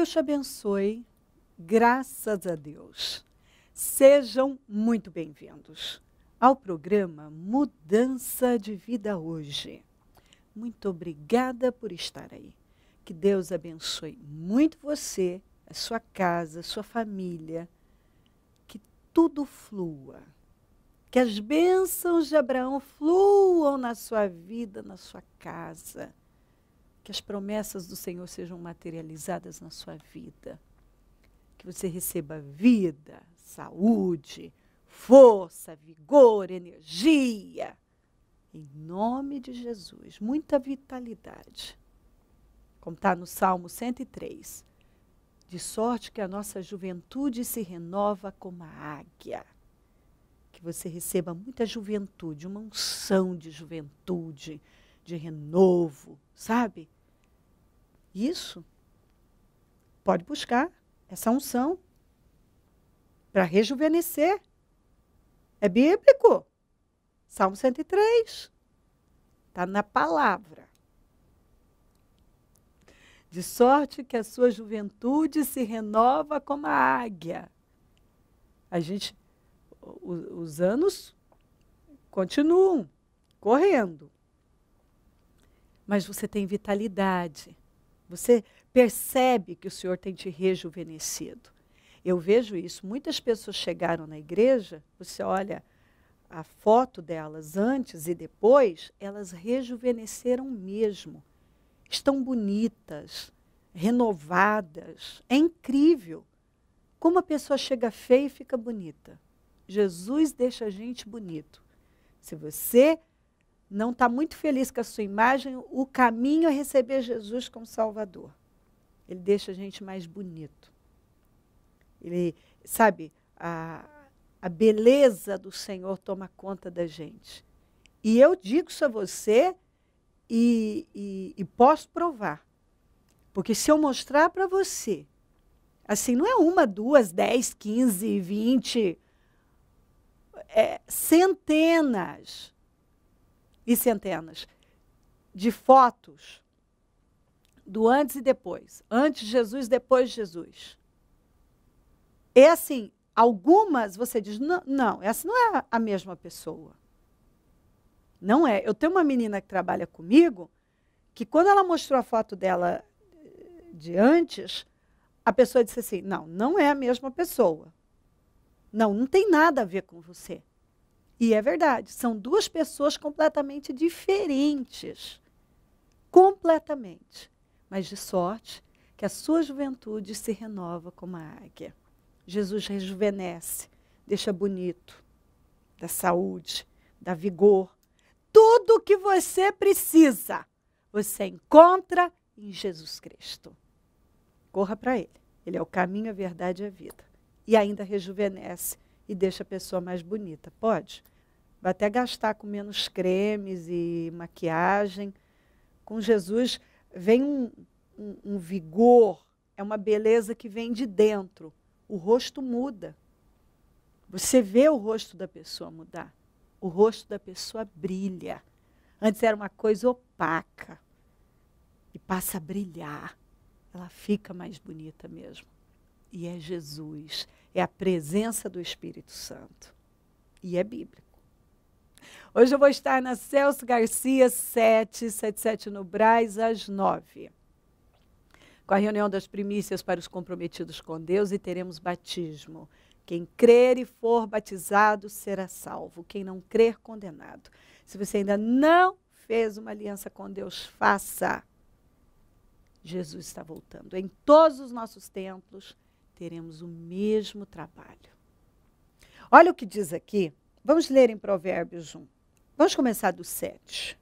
Deus te abençoe. Graças a Deus. Sejam muito bem-vindos ao programa Mudança de Vida Hoje. Muito obrigada por estar aí. Que Deus abençoe muito você, a sua casa, a sua família. Que tudo flua. Que as bênçãos de Abraão fluam na sua vida, na sua casa. Que as promessas do Senhor sejam materializadas na sua vida. Que você receba vida, saúde, força, vigor, energia. Em nome de Jesus, muita vitalidade. Como está no Salmo 103. De sorte que a nossa juventude se renova como a águia. Que você receba muita juventude, uma unção de juventude, de renovo, sabe? Isso. Pode buscar essa unção para rejuvenescer. É bíblico. Salmo 103. Está na palavra. De sorte que a sua juventude se renova como a águia. Os anos continuam correndo. Mas você tem vitalidade. Você percebe que o Senhor tem te rejuvenescido. Eu vejo isso. Muitas pessoas chegaram na igreja, você olha a foto delas antes e depois, elas rejuvenesceram mesmo. Estão bonitas, renovadas. É incrível. Como a pessoa chega feia e fica bonita. Jesus deixa a gente bonito. Se você não está muito feliz com a sua imagem, o caminho é receber Jesus como Salvador. Ele deixa a gente mais bonito. Ele, sabe, a beleza do Senhor toma conta da gente. E eu digo isso a você e posso provar. Porque se eu mostrar para você, assim, não é uma, duas, 10, 15, 20, centenas e centenas de fotos do antes e depois. Antes de Jesus, depois de Jesus. É assim, algumas você diz, não, essa não é a mesma pessoa. Não é. Eu tenho uma menina que trabalha comigo, que quando ela mostrou a foto dela de antes, a pessoa disse assim, não é a mesma pessoa. Não tem nada a ver com você. E é verdade, são duas pessoas completamente diferentes. Completamente. Mas de sorte que a sua juventude se renova como a águia. Jesus rejuvenesce, deixa bonito, dá saúde, dá vigor. Tudo o que você precisa, você encontra em Jesus Cristo. Corra para Ele. Ele é o caminho, a verdade e a vida. E ainda rejuvenesce e deixa a pessoa mais bonita. Pode? Vai até gastar com menos cremes e maquiagem. Com Jesus vem um vigor, é uma beleza que vem de dentro. O rosto muda. Você vê o rosto da pessoa mudar. O rosto da pessoa brilha. Antes era uma coisa opaca. E passa a brilhar. Ela fica mais bonita mesmo. E é Jesus. É a presença do Espírito Santo. E é bíblico. Hoje eu vou estar na Celso Garcia 777 no Brás, às 9. Com a reunião das primícias para os comprometidos com Deus e teremos batismo. Quem crer e for batizado será salvo. Quem não crer, condenado. Se você ainda não fez uma aliança com Deus, faça. Jesus está voltando. Em todos os nossos templos, teremos o mesmo trabalho. Olha o que diz aqui. Vamos ler em Provérbios 1. Vamos começar do 7.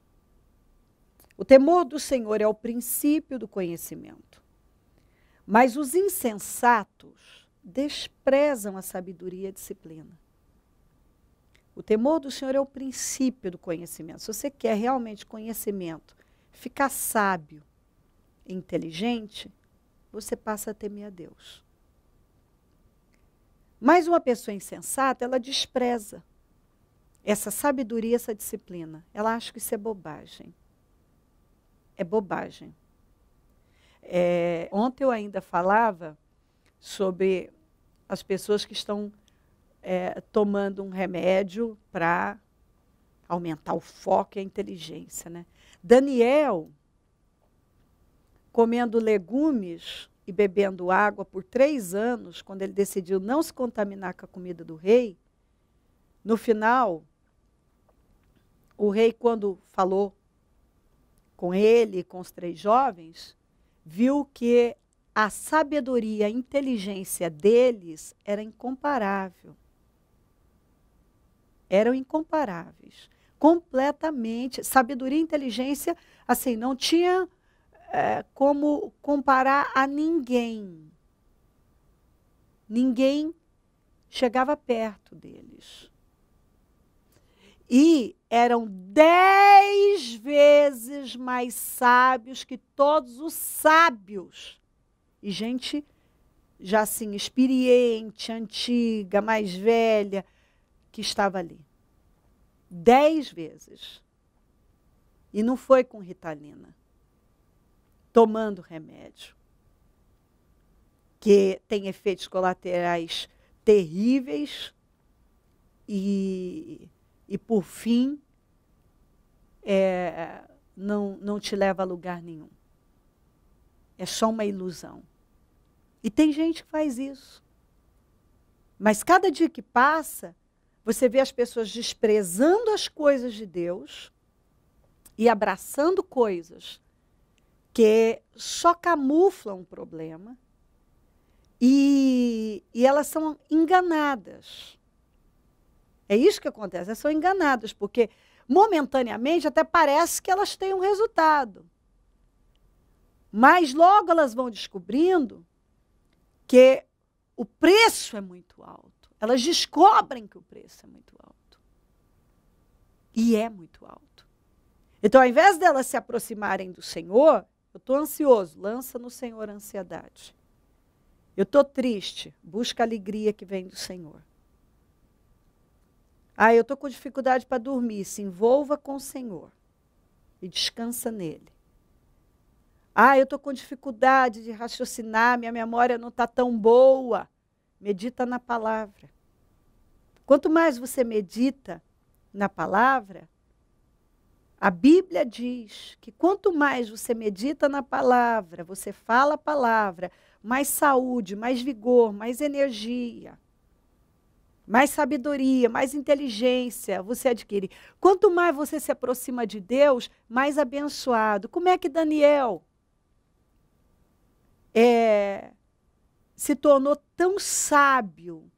O temor do Senhor é o princípio do conhecimento. Mas os insensatos desprezam a sabedoria e a disciplina. O temor do Senhor é o princípio do conhecimento. Se você quer realmente conhecimento, ficar sábio e inteligente, você passa a temer a Deus. Mas uma pessoa insensata, ela despreza essa sabedoria, essa disciplina. Ela acha que isso é bobagem. É bobagem. Ontem eu ainda falava sobre as pessoas que estão tomando um remédio para aumentar o foco e a inteligência, né? Daniel, comendo legumes e bebendo água por 3 anos, quando ele decidiu não se contaminar com a comida do rei, no final, o rei, quando falou com ele, com os 3 jovens, viu que a sabedoria, a inteligência deles era incomparável. Eram incomparáveis. Completamente. Sabedoria e inteligência, assim, não tinha como comparar a ninguém. Ninguém chegava perto deles. E eram 10 vezes mais sábios que todos os sábios. E gente já assim, experiente, antiga, mais velha, que estava ali. 10 vezes. E não foi com Ritalina. Tomando remédio. Que tem efeitos colaterais terríveis e por fim, não te leva a lugar nenhum. É só uma ilusão. E tem gente que faz isso. Mas cada dia que passa, você vê as pessoas desprezando as coisas de Deus e abraçando coisas que só camuflam o problema e elas são enganadas. É isso que acontece, elas são enganadas, porque momentaneamente até parece que elas têm um resultado. Mas logo elas vão descobrindo que o preço é muito alto. Elas descobrem que o preço é muito alto. E é muito alto. Então, ao invés delas se aproximarem do Senhor, eu estou ansioso, lança no Senhor a ansiedade. Eu estou triste, busca a alegria que vem do Senhor. Eu estou com dificuldade para dormir, se envolva com o Senhor e descansa nele. Eu estou com dificuldade de raciocinar, minha memória não está tão boa. Medita na palavra. Quanto mais você medita na palavra, a Bíblia diz que quanto mais você medita na palavra, você fala a palavra, mais saúde, mais vigor, mais energia, mais sabedoria, mais inteligência você adquire. Quanto mais você se aproxima de Deus, mais abençoado. Como é que Daniel se tornou tão sábio,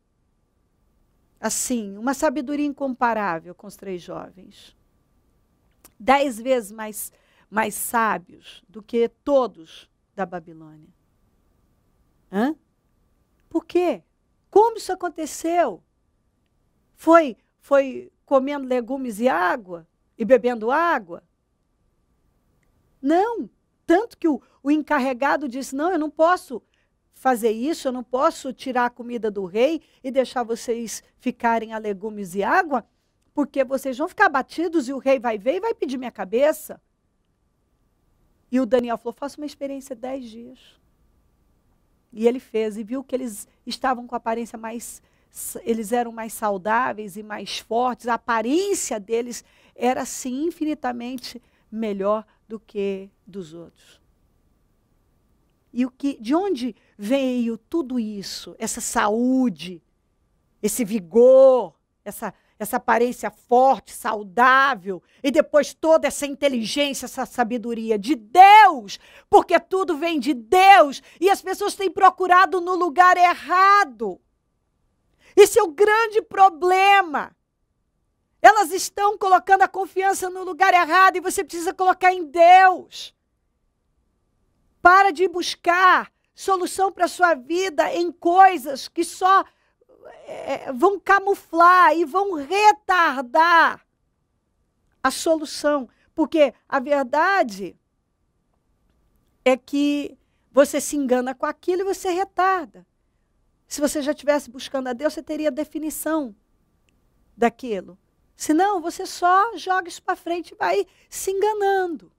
assim, uma sabedoria incomparável com os 3 jovens? 10 vezes mais sábios do que todos da Babilônia. Por quê? Como isso aconteceu? Foi comendo legumes e água? E bebendo água? Não. Tanto que o encarregado disse, não, eu não posso fazer isso, eu não posso tirar a comida do rei e deixar vocês ficarem a legumes e água, porque vocês vão ficar abatidos e o rei vai ver e vai pedir minha cabeça. E o Daniel falou, faça uma experiência 10 dias. E ele fez e viu que eles estavam com a aparência eles eram mais saudáveis e mais fortes, a aparência deles era, sim, infinitamente melhor do que dos outros. E de onde veio tudo isso? Essa saúde, esse vigor, essa aparência forte, saudável, e depois toda essa inteligência, essa sabedoria de Deus, porque tudo vem de Deus, e as pessoas têm procurado no lugar errado. Esse é o grande problema. Elas estão colocando a confiança no lugar errado, e você precisa colocar em Deus. Para de buscar solução para a sua vida em coisas que só vão camuflar e vão retardar a solução. Porque a verdade é que você se engana com aquilo e você retarda. Se você já estivesse buscando a Deus, você teria definição daquilo. Senão, você só joga isso para frente e vai se enganando.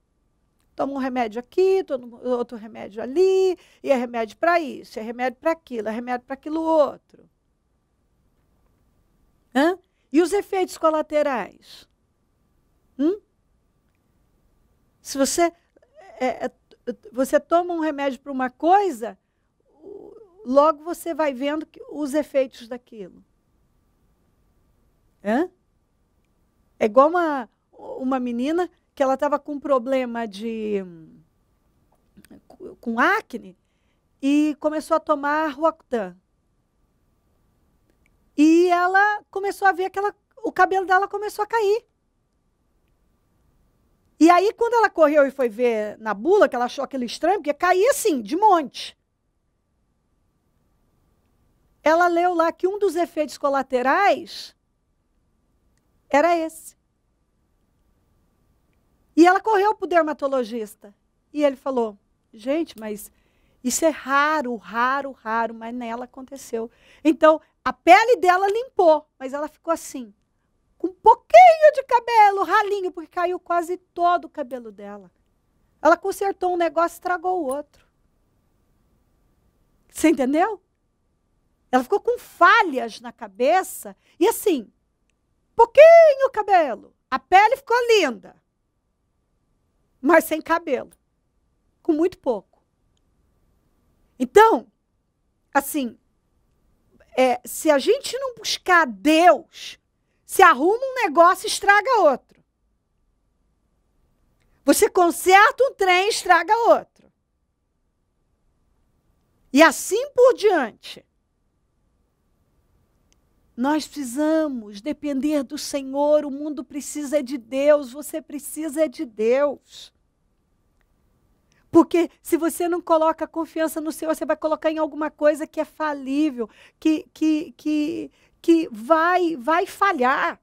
Toma um remédio aqui, toma outro remédio ali, e é remédio para isso, é remédio para aquilo, é remédio para aquilo outro. Hã? E os efeitos colaterais? Se você toma um remédio para uma coisa, logo você vai vendo os efeitos daquilo. Hã? É igual uma menina que ela estava com um problema com acne e começou a tomar Roacutan. E ela começou a ver que o cabelo dela começou a cair. E aí, quando ela correu e foi ver na bula, que ela achou aquele estranho, porque caía assim, de monte. Ela leu lá que um dos efeitos colaterais era esse. E ela correu para o dermatologista. E ele falou, gente, mas isso é raro, raro, raro, mas nela aconteceu. Então, a pele dela limpou, mas ela ficou assim, com um pouquinho de cabelo, ralinho, porque caiu quase todo o cabelo dela. Ela consertou um negócio e estragou o outro. Você entendeu? Ela ficou com falhas na cabeça e assim, pouquinho cabelo. A pele ficou linda, mas sem cabelo, com muito pouco. Então, assim, se a gente não buscar Deus, se arruma um negócio, estraga outro. Você conserta um trem, estraga outro. E assim por diante. Nós precisamos depender do Senhor, o mundo precisa de Deus, você precisa de Deus. Porque se você não coloca confiança no Senhor, você vai colocar em alguma coisa que é falível, que vai falhar.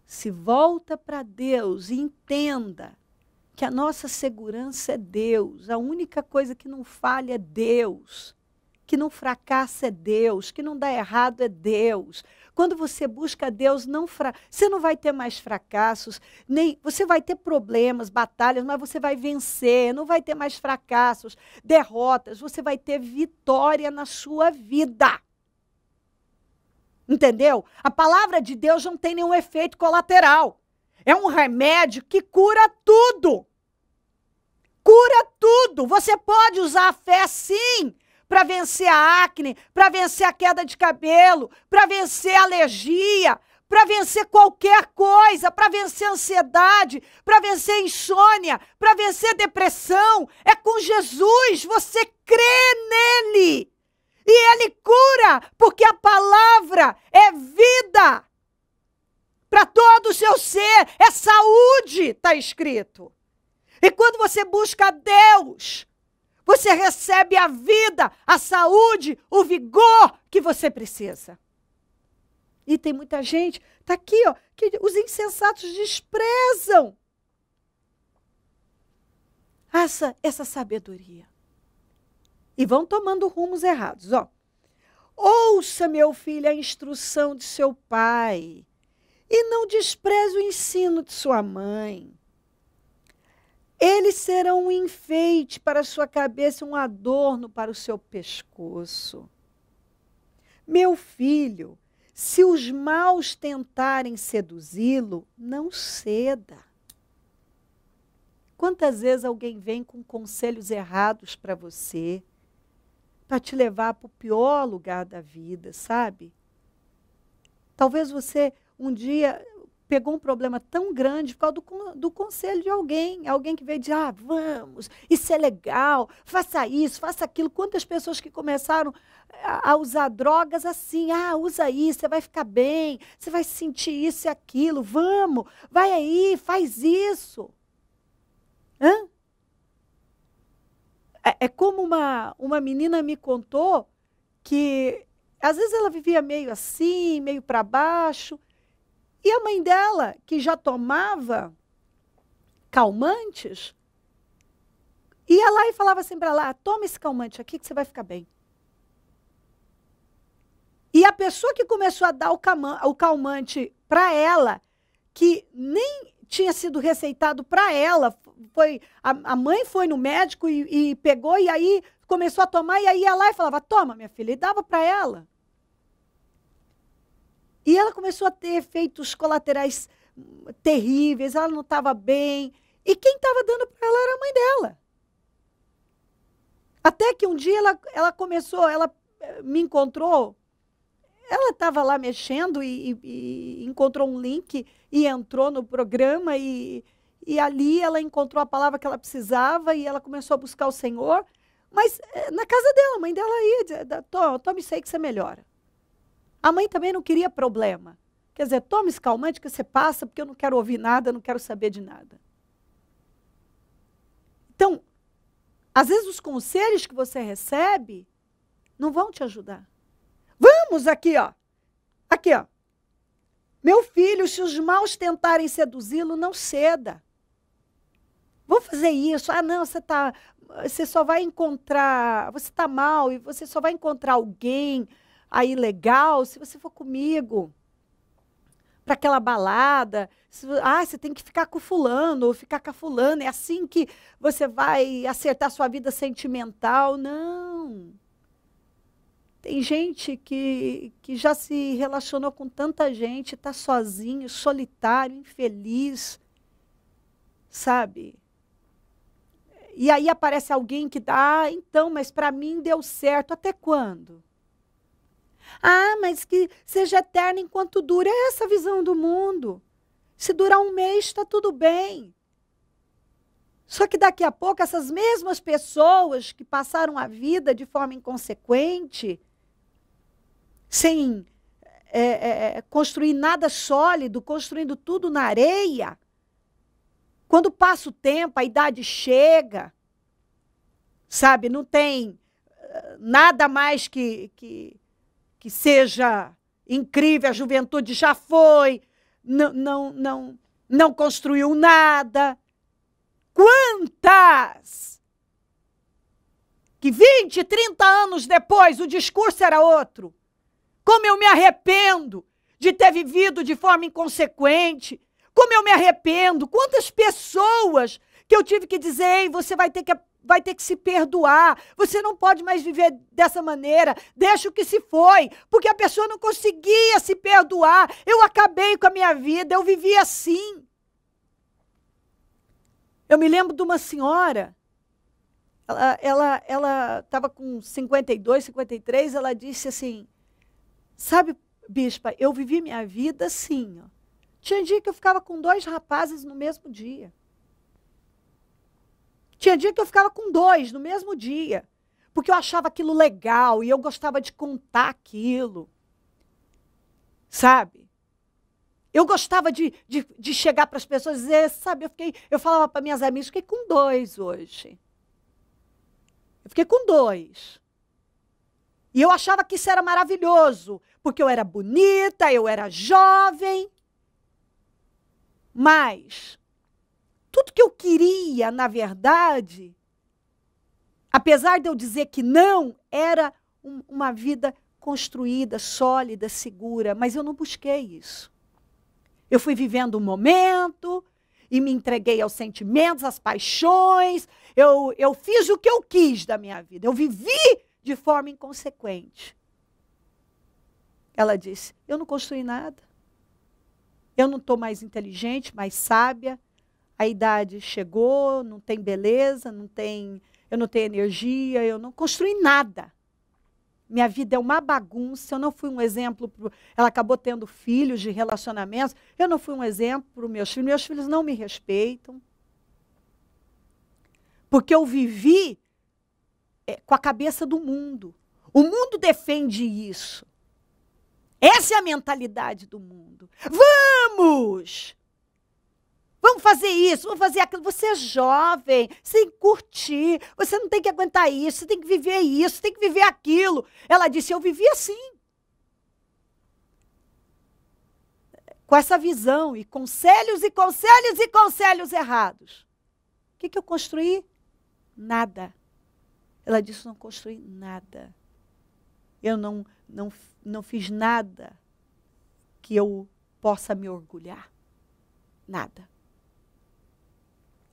Se volta para Deus e entenda que a nossa segurança é Deus, a única coisa que não falha é Deus, que não fracassa é Deus, que não dá errado é Deus. Quando você busca Deus, você não vai ter mais fracassos, nem você vai ter problemas, batalhas, mas você vai vencer, não vai ter mais fracassos, derrotas, você vai ter vitória na sua vida. Entendeu? A palavra de Deus não tem nenhum efeito colateral. É um remédio que cura tudo. Cura tudo. Você pode usar a fé, sim, para vencer a acne, para vencer a queda de cabelo, para vencer a alergia, para vencer qualquer coisa, para vencer a ansiedade, para vencer a insônia, para vencer a depressão. É com Jesus, você crê nele. E ele cura, porque a palavra é vida para todo o seu ser, é saúde, está escrito. E quando você busca Deus, você recebe a vida, a saúde, o vigor que você precisa. E tem muita gente, está aqui, ó, que os insensatos desprezam essa sabedoria. E vão tomando rumos errados. Ó. Ouça, meu filho, a instrução de seu pai, e não despreze o ensino de sua mãe. Eles serão um enfeite para a sua cabeça, um adorno para o seu pescoço. Meu filho, se os maus tentarem seduzi-lo, não ceda. Quantas vezes alguém vem com conselhos errados para você, para te levar para o pior lugar da vida, sabe? Talvez você um dia pegou um problema tão grande por causa do conselho de alguém que veio dizer, vamos, isso é legal, faça isso, faça aquilo. Quantas pessoas que começaram a usar drogas assim, usa isso, você vai ficar bem, você vai sentir isso e aquilo, vamos, vai aí, faz isso. Hã? É como uma menina me contou que, às vezes, ela vivia meio assim, meio para baixo, e a mãe dela, que já tomava calmantes, ia lá e falava assim para ela, toma esse calmante aqui que você vai ficar bem. E a pessoa que começou a dar o calmante para ela, que nem tinha sido receitado para ela. A mãe foi no médico e pegou, e aí começou a tomar, e aí ia lá e falava, toma, minha filha, e dava para ela. E ela começou a ter efeitos colaterais terríveis, ela não estava bem. E quem estava dando para ela era a mãe dela. Até que um dia ela começou, ela me encontrou, ela estava lá mexendo e encontrou um link e entrou no programa e ali ela encontrou a palavra que ela precisava e ela começou a buscar o Senhor. Mas na casa dela, a mãe dela ia dizer, toma isso aí que você melhora. A mãe também não queria problema. Quer dizer, toma esse calmante que você passa, porque eu não quero ouvir nada, não quero saber de nada. Então, às vezes os conselhos que você recebe não vão te ajudar. Vamos aqui, ó. Aqui, ó. Meu filho, se os maus tentarem seduzi-lo, não ceda. Vou fazer isso. Ah, não, você só vai encontrar, você está mal e você só vai encontrar alguém aí legal se você for comigo para aquela balada. Você tem que ficar com fulano ou ficar com a fulana. É assim que você vai acertar sua vida sentimental. Não. Tem gente que já se relacionou com tanta gente, está sozinho, solitário, infeliz, sabe? E aí aparece alguém que dá, então, mas para mim deu certo. Até quando? Ah, mas que seja eterno enquanto dura. É essa a visão do mundo. Se durar um mês, está tudo bem. Só que daqui a pouco, essas mesmas pessoas que passaram a vida de forma inconsequente, sem construir nada sólido, construindo tudo na areia, quando passa o tempo, a idade chega, sabe, não tem nada mais que seja incrível, a juventude já foi, não construiu nada. Quantas que 20, 30 anos depois o discurso era outro? Como eu me arrependo de ter vivido de forma inconsequente. Como eu me arrependo. Quantas pessoas que eu tive que dizer, ei, você vai ter que se perdoar. Você não pode mais viver dessa maneira. Deixa o que se foi. Porque a pessoa não conseguia se perdoar. Eu acabei com a minha vida. Eu vivi assim. Eu me lembro de uma senhora. Ela estava com 52, 53. Ela disse assim, sabe, bispa, eu vivi minha vida assim, ó. Tinha dia que eu ficava com 2 rapazes no mesmo dia. Tinha dia que eu ficava com 2 no mesmo dia. Porque eu achava aquilo legal e eu gostava de contar aquilo. Sabe? Eu gostava de chegar para as pessoas e dizer, sabe, eu falava para minhas amigas, fiquei com 2 hoje. Eu fiquei com 2. E eu achava que isso era maravilhoso, porque eu era bonita, eu era jovem. Mas tudo que eu queria, na verdade, apesar de eu dizer que não, era uma vida construída, sólida, segura, mas eu não busquei isso. Eu fui vivendo um momento e me entreguei aos sentimentos, às paixões, eu fiz o que eu quis da minha vida, eu vivi de forma inconsequente. Ela disse, eu não construí nada. Eu não estou mais inteligente, mais sábia. A idade chegou, não tem beleza, eu não tenho energia, eu não construí nada. Minha vida é uma bagunça, eu não fui um exemplo. Ela acabou tendo filhos de relacionamentos, eu não fui um exemplo para os meus filhos não me respeitam. Porque eu vivi com a cabeça do mundo. O mundo defende isso. Essa é a mentalidade do mundo. Vamos! Vamos fazer isso, vamos fazer aquilo. Você é jovem, você tem que curtir, você não tem que aguentar isso, você tem que viver isso, você tem que viver aquilo. Ela disse, eu vivi assim. Com essa visão, e conselhos, e conselhos, e conselhos errados. O que eu construí? Nada. Ela disse, não construí nada. Eu não fiz nada que eu possa me orgulhar. Nada.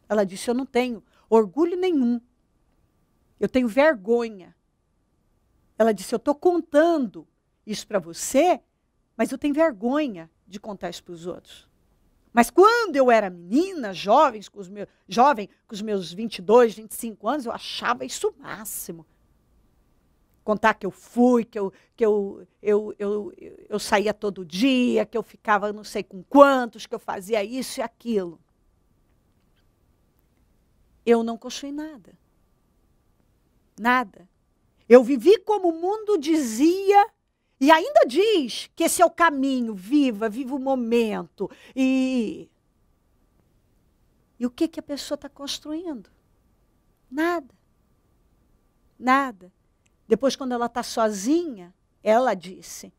Ela disse, eu não tenho orgulho nenhum. Eu tenho vergonha. Ela disse, eu estou contando isso para você, mas eu tenho vergonha de contar isso para os outros. Mas quando eu era menina, jovem, com os meus 22, 25 anos, eu achava isso o máximo. Contar que eu fui, que eu saía todo dia, que eu ficava não sei com quantos, que eu fazia isso e aquilo. Eu não construí nada. Nada. Eu vivi como o mundo dizia, e ainda diz que esse é o caminho, viva o momento. E o que a pessoa está construindo? Nada. Nada. Depois, quando ela está sozinha, ela disse,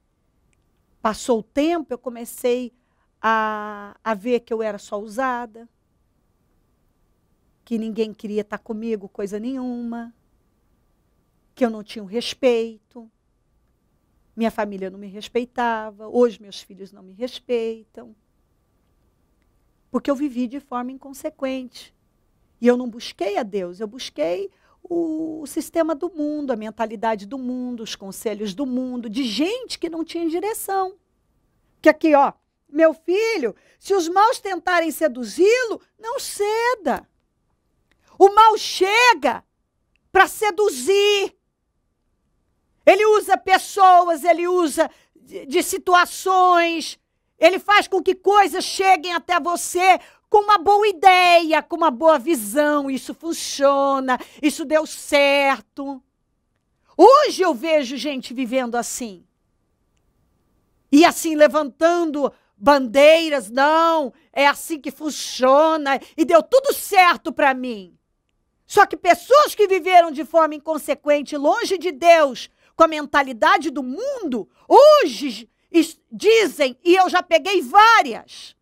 passou o tempo, eu comecei a ver que eu era só usada, que ninguém queria estar comigo, coisa nenhuma, que eu não tinha um respeito, minha família não me respeitava, hoje meus filhos não me respeitam, porque eu vivi de forma inconsequente. E eu não busquei a Deus, eu busquei o sistema do mundo, a mentalidade do mundo, os conselhos do mundo, de gente que não tinha direção. Que aqui, ó, meu filho, se os maus tentarem seduzi-lo, não ceda. O mal chega para seduzir. Ele usa pessoas, ele usa de situações, ele faz com que coisas cheguem até você com uma boa ideia, com uma boa visão. Isso funciona, isso deu certo. Hoje eu vejo gente vivendo assim. E assim, levantando bandeiras, não, é assim que funciona, e deu tudo certo para mim. Só que pessoas que viveram de forma inconsequente, longe de Deus, com a mentalidade do mundo, hoje dizem, e eu já peguei várias,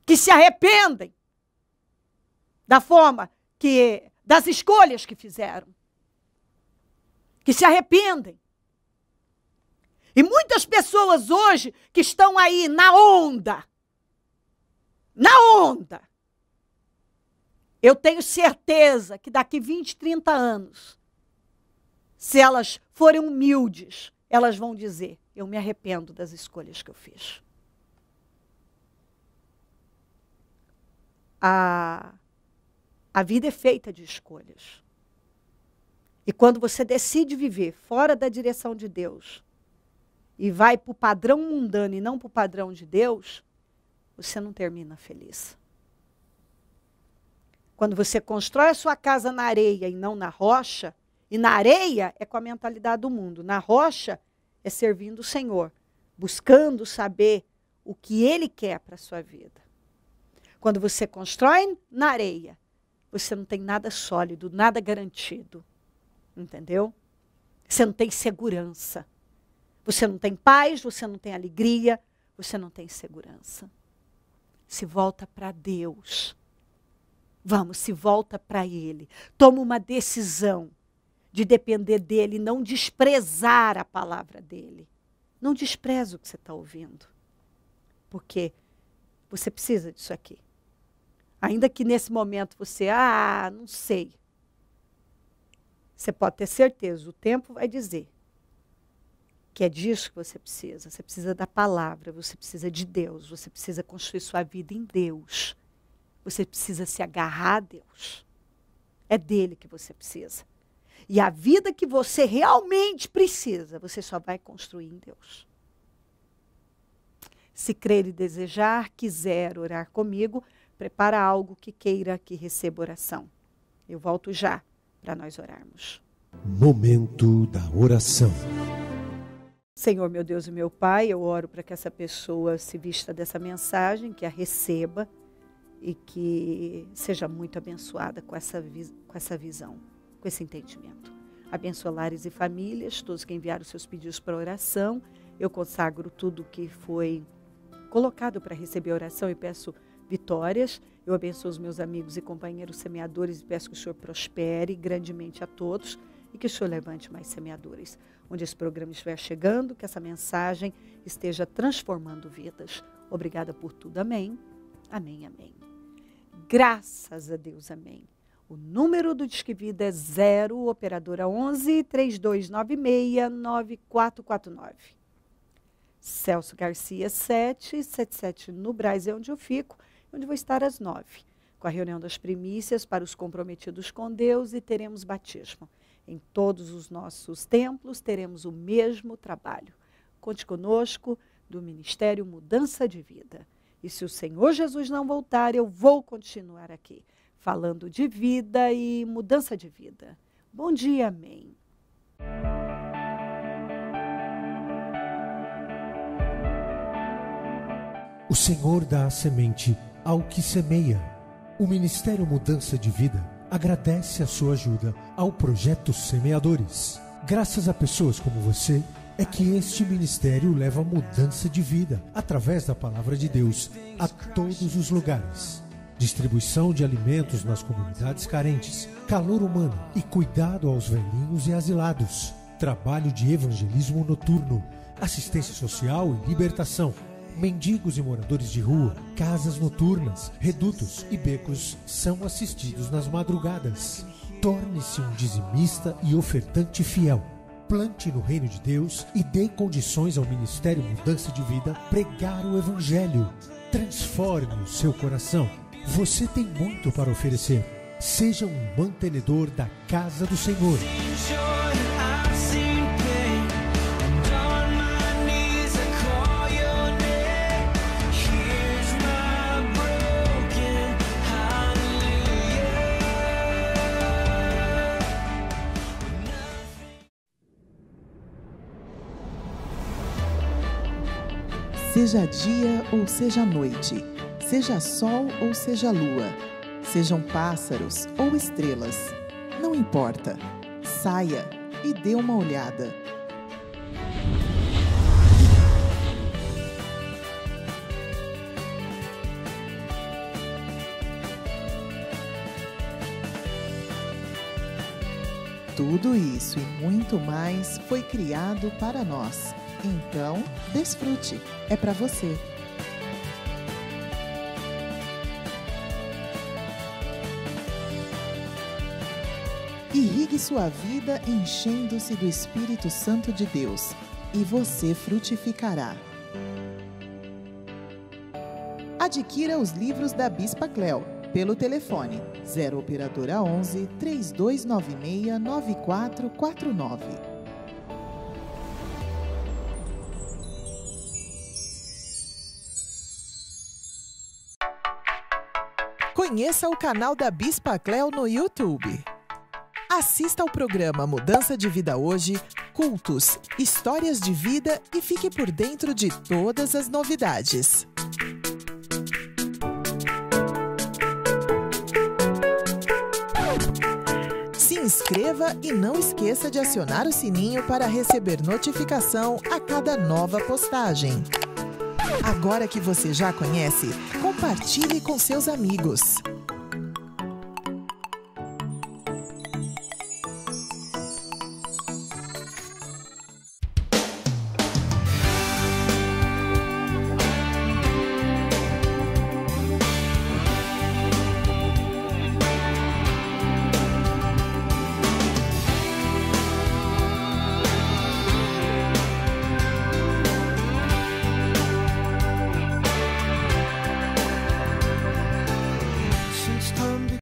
que se arrependem das escolhas que fizeram. Que se arrependem. E muitas pessoas hoje que estão aí na onda, eu tenho certeza que daqui 20, 30 anos, se elas forem humildes, elas vão dizer, eu me arrependo das escolhas que eu fiz. A vida é feita de escolhas. E quando você decide viver fora da direção de Deus e vai para o padrão mundano e não para o padrão de Deus, você não termina feliz. Quando você constrói a sua casa na areia e não na rocha, e na areia é com a mentalidade do mundo, na rocha é servindo o Senhor, buscando saber o que Ele quer para a sua vida. Quando você constrói na areia, você não tem nada sólido, nada garantido. Entendeu? Você não tem segurança. Você não tem paz, você não tem alegria, você não tem segurança. Se volta para Deus. Vamos, se volta para Ele. Toma uma decisão de depender dEle, não desprezar a palavra dEle. Não despreza o que você está ouvindo. Porque você precisa disso aqui. Ainda que nesse momento você, não sei. Você pode ter certeza, o tempo vai dizer que é disso que você precisa. Você precisa da palavra, você precisa de Deus, você precisa construir sua vida em Deus. Você precisa se agarrar a Deus. É dele que você precisa. E a vida que você realmente precisa, você só vai construir em Deus. Se crer e desejar, quiser orar comigo, prepara algo que queira que receba oração. Eu volto já para nós orarmos. Momento da oração. Senhor, meu Deus e meu Pai, eu oro para que essa pessoa se vista dessa mensagem, que a receba e que seja muito abençoada com essa visão, com esse entendimento. Abençoa lares e famílias, todos que enviaram seus pedidos para oração. Eu consagro tudo que foi colocado para receber oração e peço vitórias. Eu abençoo os meus amigos e companheiros semeadores e peço que o Senhor prospere grandemente a todos e que o Senhor levante mais semeadores. Onde esse programa estiver chegando, que essa mensagem esteja transformando vidas. Obrigada por tudo. Amém. Amém, amém. Graças a Deus, amém. O número do Disque Vida é 0, operadora 11 3296 9449. Celso Garcia 777 no Brás, é onde eu fico, onde vou estar às 9, com a reunião das primícias para os comprometidos com Deus e teremos batismo. Em todos os nossos templos teremos o mesmo trabalho. Conte conosco do Ministério Mudança de Vida. E se o Senhor Jesus não voltar, eu vou continuar aqui, falando de vida e mudança de vida. Bom dia, amém. O Senhor dá a semente ao que semeia. O Ministério Mudança de Vida agradece a sua ajuda ao Projeto Semeadores. Graças a pessoas como você, é que este ministério leva mudança de vida, através da palavra de Deus, a todos os lugares. Distribuição de alimentos nas comunidades carentes, calor humano e cuidado aos velhinhos e asilados. Trabalho de evangelismo noturno, assistência social e libertação. Mendigos e moradores de rua, casas noturnas, redutos e becos são assistidos nas madrugadas. Torne-se um dizimista e ofertante fiel. Plante no reino de Deus e dê condições ao Ministério Mudança de Vida pregar o Evangelho. Transforme o seu coração. Você tem muito para oferecer. Seja um mantenedor da casa do Senhor. Seja dia ou seja noite, seja sol ou seja lua, sejam pássaros ou estrelas, não importa, saia e dê uma olhada. Tudo isso e muito mais foi criado para nós. Então, desfrute, é para você. Irrigue sua vida enchendo-se do Espírito Santo de Deus, e você frutificará. Adquira os livros da Bispa Cléo pelo telefone 0 operadora 11 3296 9449. Conheça o canal da Bispa Cléo no YouTube. Assista ao programa Mudança de Vida Hoje, cultos, histórias de vida e fique por dentro de todas as novidades. Se inscreva e não esqueça de acionar o sininho para receber notificação a cada nova postagem. Agora que você já conhece, compartilhe com seus amigos.